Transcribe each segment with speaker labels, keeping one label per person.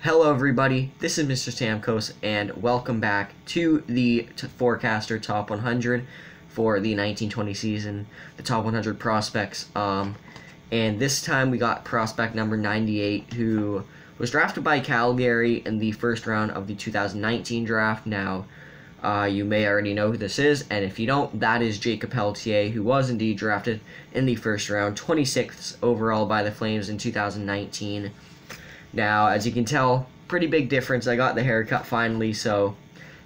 Speaker 1: Hello everybody, this is Mr. Stamkos and welcome back to the Forecaster Top 100 for the 1920 season, the Top 100 prospects. And this time we got prospect number 98, who was drafted by Calgary in the first round of the 2019 draft. Now, you may already know who this is, and if you don't, that is Jakob Pelletier, who was indeed drafted in the first round, 26th overall by the Flames in 2019. Now, as you can tell, pretty big difference. I got the haircut finally, so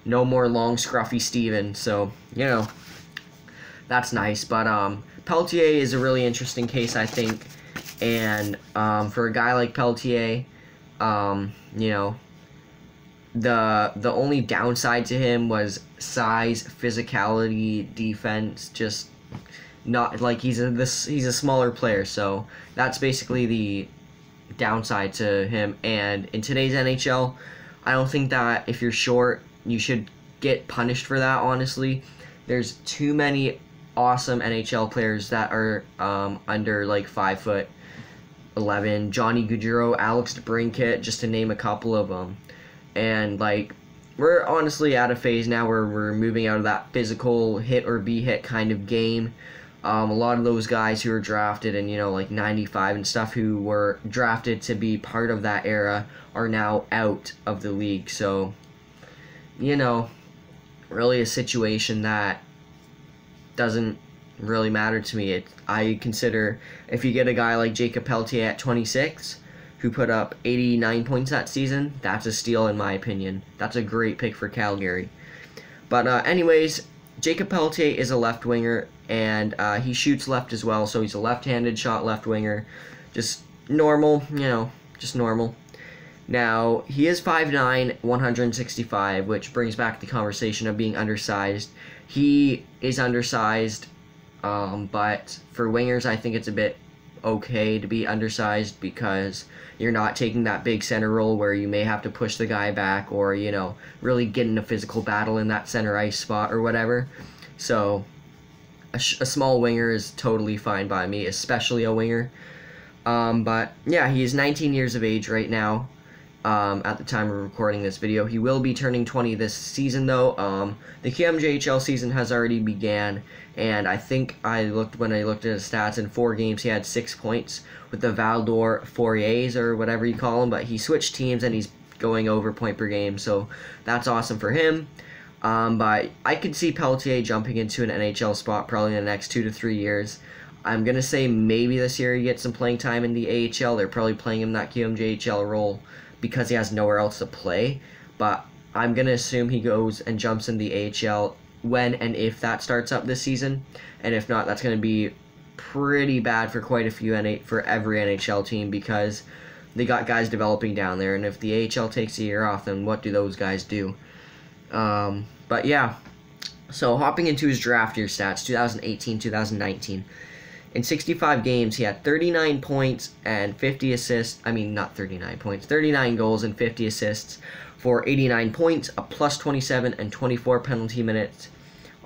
Speaker 1: no more long, scruffy Steven. So, you know, that's nice. But Pelletier is a really interesting case, I think. And for a guy like Pelletier, you know, the only downside to him was size, physicality, defense. Just not like he's a smaller player. So that's basically the downside to him. And in today's NHL, I don't think that if you're short, you should get punished for that, honestly. There's too many awesome NHL players that are under like 5'11". Johnny Gaudreau, Alex DeBrincat, just to name a couple of them. And like, we're honestly at a phase now where we're moving out of that physical hit or be hit kind of game. A lot of those guys who were drafted in, you know, like 95 and stuff, who were drafted to be part of that era, are now out of the league. So, you know, really a situation that doesn't really matter to me. I consider if you get a guy like Jakob Pelletier at 26, who put up 89 points that season, that's a steal in my opinion. That's a great pick for Calgary. But anyways, Jakob Pelletier is a left winger, and he shoots left as well, so he's a left-handed shot left winger. Just normal, you know, just normal. Now, he is 5'9", 165, which brings back the conversation of being undersized. He is undersized, but for wingers, I think it's a bit okay to be undersized because you're not taking that big center role where you may have to push the guy back or, you know, really get in a physical battle in that center ice spot or whatever. So a small winger is totally fine by me, especially a winger. But yeah, he is 19 years of age right now. At the time of recording this video, he will be turning 20 this season though. The QMJHL season has already began, and I think when I looked at his stats, in 4 games he had 6 points with the Valdor Fouriers or whatever you call him, but he switched teams and he's going over point per game, so that's awesome for him. But I could see Pelletier jumping into an NHL spot probably in the next 2 to 3 years. I'm going to say maybe this year he gets some playing time in the AHL. They're probably playing him that QMJHL role because he has nowhere else to play. But I'm going to assume he goes and jumps in the AHL when and if that starts up this season. And if not, that's going to be pretty bad for quite a few for every NHL team, because they got guys developing down there. And if the AHL takes a year off, then what do those guys do? But yeah, so hopping into his draft year stats, 2018-2019. In 65 games, he had 39 points and 50 assists. I mean, not 39 points, 39 goals and 50 assists for 89 points, a plus 27 and 24 penalty minutes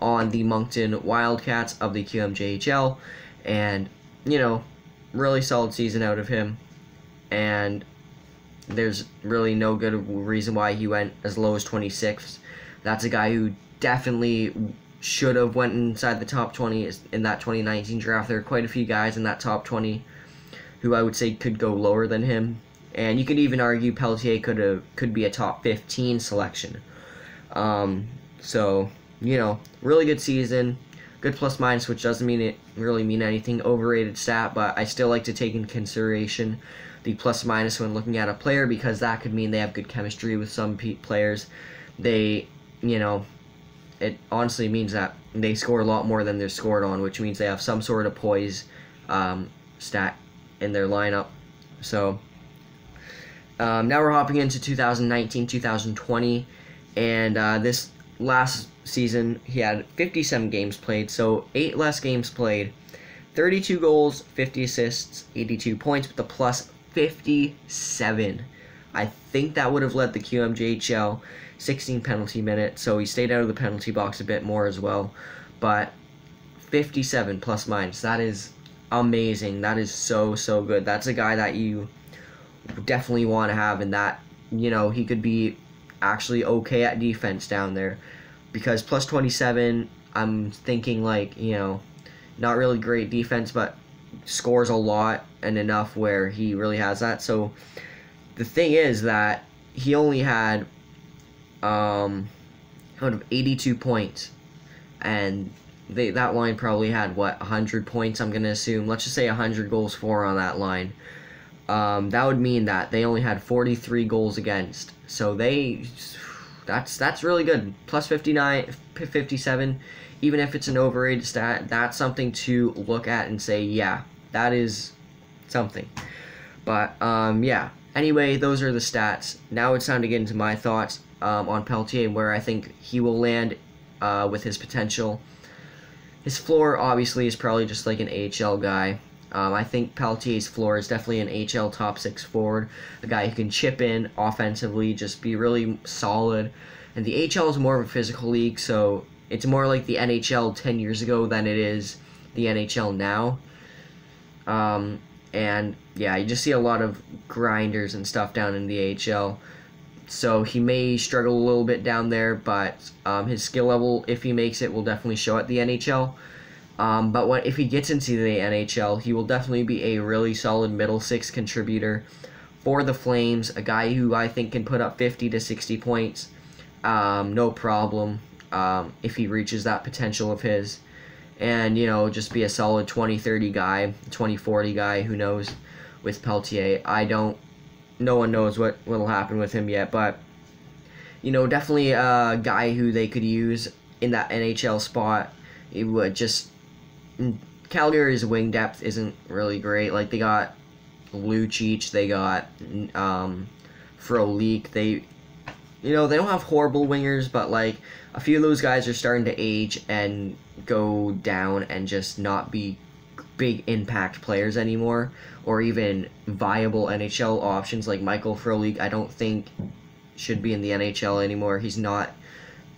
Speaker 1: on the Moncton Wildcats of the QMJHL. And, you know, really solid season out of him. And there's really no good reason why he went as low as 26th. That's a guy who definitely should have went inside the top 20 in that 2019 draft. There are quite a few guys in that top 20 who I would say could go lower than him, and you could even argue Pelletier could be a top 15 selection. So, you know, really good season, good plus minus, which doesn't really mean anything. Overrated stat, but I still like to take into consideration the plus minus when looking at a player, because that could mean they have good chemistry with some players. They, you know, it honestly means that they score a lot more than they're scored on, which means they have some sort of poise stat in their lineup. So now we're hopping into 2019-2020, and this last season he had 57 games played, so 8 less games played, 32 goals, 50 assists, 82 points with a plus 57. I think that would have led the QMJHL, 16 penalty minutes, so he stayed out of the penalty box a bit more as well. But 57 plus minus, that is amazing. That is so good. That's a guy that you definitely want to have in that he could be actually okay at defense down there, because plus 27, I'm thinking like, not really great defense, but scores a lot and enough where he really has that. So the thing is that he only had out of 82 points, and that line probably had 100 points, I'm gonna assume. Let's just say 100 goals for on that line. That would mean that they only had 43 goals against. So that's really good. Plus 59, 57, even if it's an overrated stat, that's something to look at and say, yeah, that is something. But yeah. Anyway, those are the stats. Now it's time to get into my thoughts on Pelletier and where I think he will land with his potential. His floor, obviously, is probably just like an AHL guy. I think Pelletier's floor is definitely an AHL top 6 forward, a guy who can chip in offensively, just be really solid. And the AHL is more of a physical league, so it's more like the NHL 10 years ago than it is the NHL now. And yeah, you just see a lot of grinders and stuff down in the AHL. So he may struggle a little bit down there, but his skill level, if he makes it, will definitely show at the NHL. But if he gets into the NHL, he will definitely be a really solid middle six contributor for the Flames, a guy who I think can put up 50 to 60 points, no problem, if he reaches that potential of his. And, just be a solid 20-30 guy, 20-40 guy, who knows, with Pelletier. No one knows what will happen with him yet, but, definitely a guy who they could use in that NHL spot. It would just... Calgary's wing depth isn't really great. Like, they got Lucic, they got Frolik, they don't have horrible wingers, but, like, a few of those guys are starting to age and go down and just not be big impact players anymore, or even viable NHL options. Like Michael Frolik, I don't think should be in the NHL anymore. He's not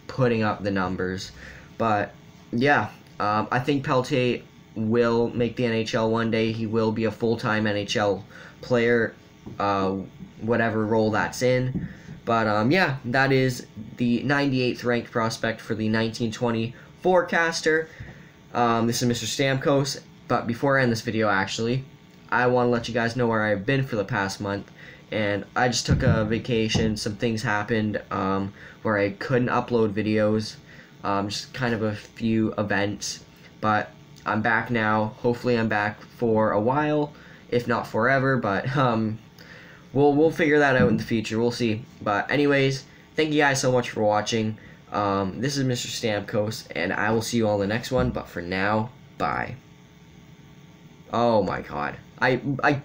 Speaker 1: putting up the numbers. But yeah, I think Pelletier will make the NHL one day. He will be a full-time NHL player, whatever role that's in. But yeah, that is the 98th ranked prospect for the 1920 forecaster. This is Mr. Stamkos. But before I end this video, actually, I want to let you guys know where I've been for the past month. And I just took a vacation. Some things happened where I couldn't upload videos. Just kind of a few events. But I'm back now. Hopefully I'm back for a while, if not forever. But we'll figure that out in the future. We'll see. But anyways, thank you guys so much for watching. This is Mr. Stamkos, and I will see you all in the next one. But for now, bye. Oh my god. I